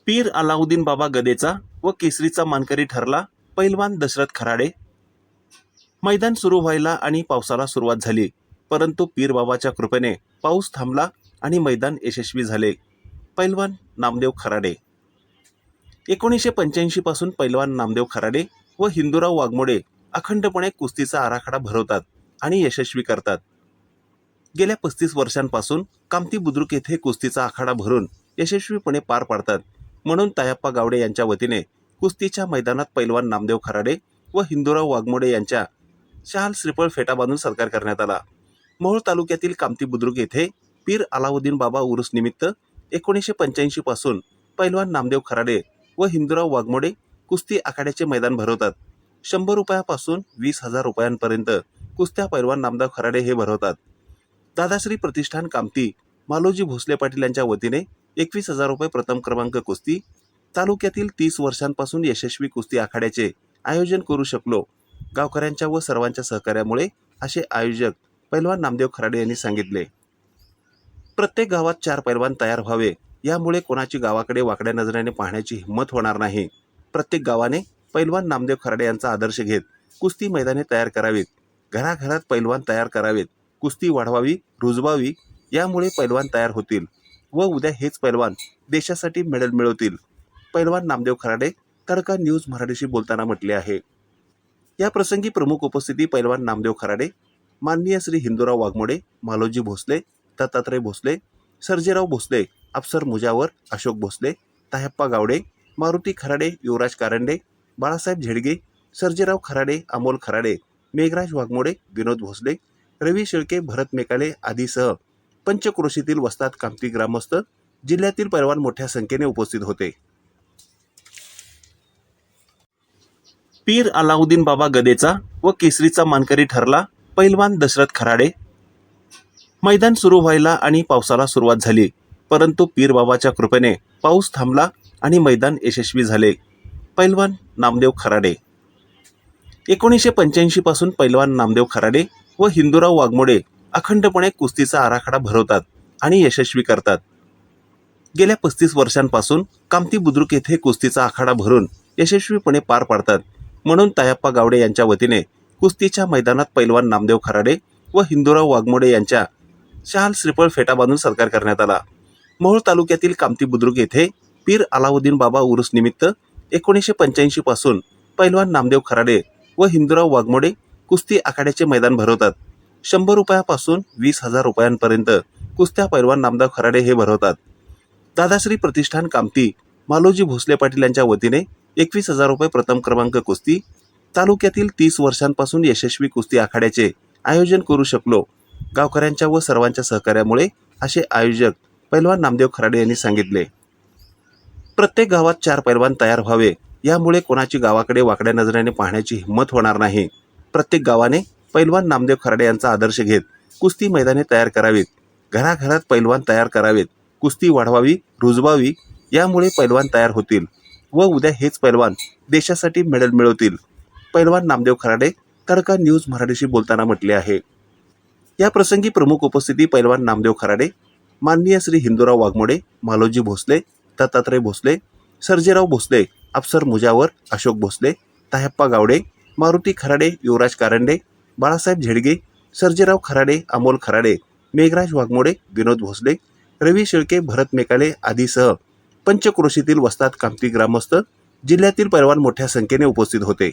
पीर अलाउद्दीन बाबा गदेचा व केसरीचा मानकरी ठरला पैलवान दशरथ खराडे। मैदान सुरू व्हायला आणि पावसाला सुरुवात झाली, परंतु पीर बाबाच्या कृपेने पाऊस थांबला आणि मैदान यशस्वी झाले। पैलवान नामदेव खराडे 1985 पासून पैलवान नामदेव खराडे व हिंदूराव वाघमोडे अखंडपणे कुस्तीचा आराखडा भरवतात आणि यशस्वी करतात। गेल्या 35 वर्षांपासून कामती बुद्रुक येथे कुस्तीचा आखाडा भरून यशस्वीपणे पार पाडतात। म्हणून तायप्पा गावडे यांच्या वतीने कुस्तीच्या मैदानात पैलवान नामदेव खराडे व हिंदूराव वाघमोडे यांच्या शाल श्रीफळ फेटा बांधून सत्कार करण्यात आला। मोहोळ तालुक्यातील कामती बुद्रुक येथे पीर अलाउद्दीन बाबा उरूस निमित्त 1985 पासून पैलवान नामदेव खराडे व हिंदूराव वाघमोडे कुस्ती आखाड्याचे मैदान भरवतात। 100 रुपयापासून 20,000 रुपयांपर्यंत कुस्त्या पैलवान नामदेव खराडे हे भरवतात। दादाश्री प्रतिष्ठान कामती मालोजी भोसले पाटील यांच्या वतीने 21,000 रुपये प्रथम क्रमांक कुस्ती। तालुक्यातील 30 वर्षांपासून यशस्वी कुस्ती आखाड्याचे आयोजन करू शकलो गावकऱ्यांच्या व सर्वांच्या सहकार्यामुळे, असे आयोजक पैलवान नामदेव खराडे यांनी सांगितले। प्रत्येक गावात 4 पैलवान तयार व्हावे, यामुळे कोणाची गावाकडे वाकड्या नजरेने पाहण्याची हिंमत होणार नाही। प्रत्येक गावाने पैलवान नामदेव खराडे यांचा आदर्श घेत कुस्ती मैदाने तयार करावीत, घराघरात पैलवान तयार करावेत, कुस्ती वाढवावी, रुजवावी, यामुळे पैलवान तयार होतील व उद्या हेच पैलवान देशासाठी मेडल मिळवतील। पैलवान नामदेव खराडे तडका न्यूज मराठीशी बोलताना म्हटले आहे। या प्रसंगी प्रमुख उपस्थिती पैलवान नामदेव खराडे, माननीय श्री हिंदूराव वाघमोडे, मालोजी भोसले, दत्तात्रय भोसले, सर्जेराव भोसले, अफसर मुजावर, अशोक भोसले, तायप्पा गावडे, मारुती खराडे, युवराज कारंडे, बाळासाहेब झेडगे, सर्जेराव खराडे, अमोल खराडे, मेघराज वाघमोडे, विनोद भोसले, रवी शेळके, भरत मेकाले आदीसह पंचक्रोशीतील वस्ताद कामती ग्रामस्थ, जिल्ह्यातील पैलवान मोठ्या संख्येने उपस्थित होते। पीर अलाउद्दीन बाबा गदेचा व केसरीचा मानकरी ठरला पैलवान दशरथ खराडे। मैदान सुरू व्हायला आणि पावसाला सुरुवात झाली, परंतु पीर बाबाच्या कृपेने पाऊस थांबला आणि मैदान यशस्वी झाले। पैलवान नामदेव खराडे 1985 पासून पैलवान नामदेव खराडे व हिंदूराव वाघमोडे अखंडपणे कुस्तीचा आराखडा भरवतात आणि यशस्वी करतात। गेल्या 35 वर्षांपासून कामती बुद्रुक येथे कुस्तीचा आखाडा भरून यशस्वीपणे पार पाडतात। म्हणून तायप्पा गावडे यांच्या वतीने कुस्तीच्या मैदानात पैलवान नामदेव खराडे व हिंदूराव वाघमोडे यांच्या शाल श्रीफळ फेटा बांधून सत्कार करण्यात आला। मोहोळ तालुक्यातील कामती बुद्रुक येथे पीर अलाउद्दीन बाबा उरूस निमित्त 1985 पासून पैलवान नामदेव खराडे व हिंदूराव वाघमोडे कुस्ती आखाड्याचे मैदान भरवतात। 100 रुपयापासून 20,000 रुपयांपर्यंत कुस्त्या पैलवान नामदेव खराडे हे भरवतात। दादाश्री प्रतिष्ठान कामती मालोजी भोसले पाटील यांच्या वतीने 21,000 रुपये प्रथम क्रमांक कुस्ती। तालुक्यातील 30 वर्षांपासून यशस्वी कुस्ती आखाड्याचे आयोजन करू शकलो गावकऱ्यांच्या व सर्वांच्या सहकार्यामुळे, असे आयोजक पैलवान नामदेव खराडे यांनी सांगितले। प्रत्येक गावात 4 पैलवान तयार व्हावे, यामुळे कोणाची गावाकडे वाकड्या नजरेने पाहण्याची हिंमत होणार नाही। प्रत्येक गावाने पैलवान नामदेव खराडे यांचा आदर्श घेत कुस्ती मैदाने तयार करावीत, घराघरात पैलवान तयार करावेत, कुस्ती वाढवावी, रुजवावी, यामुळे पैलवान तयार होतील व उद्या हेच पैलवान देशासाठी मेडल मिळवतील। पैलवान नामदेव खराडे तडका न्यूज मराठीशी बोलताना म्हटले आहे। या प्रसंगी प्रमुख उपस्थिती पैलवान नामदेव खराडे, माननीय श्री हिंदूराव वाघमोडे, मालोजी भोसले, दत्तात्रय भोसले, सर्जेराव भोसले, अफसर मुजावर, अशोक भोसले, तायप्पा गावडे, मारुती खराडे, युवराज कारंडे, बाळासाहेब झेडगे, सर्जेराव खराडे, अमोल खराडे, मेघराज वाघमोडे, विनोद भोसले, रवी शेळके, भरत मेकाले आदीसह पंचक्रोशीतील वस्ताद कामती ग्रामस्थ, जिल्ह्यातील पैलवान मोठ्या संख्येने उपस्थित होते।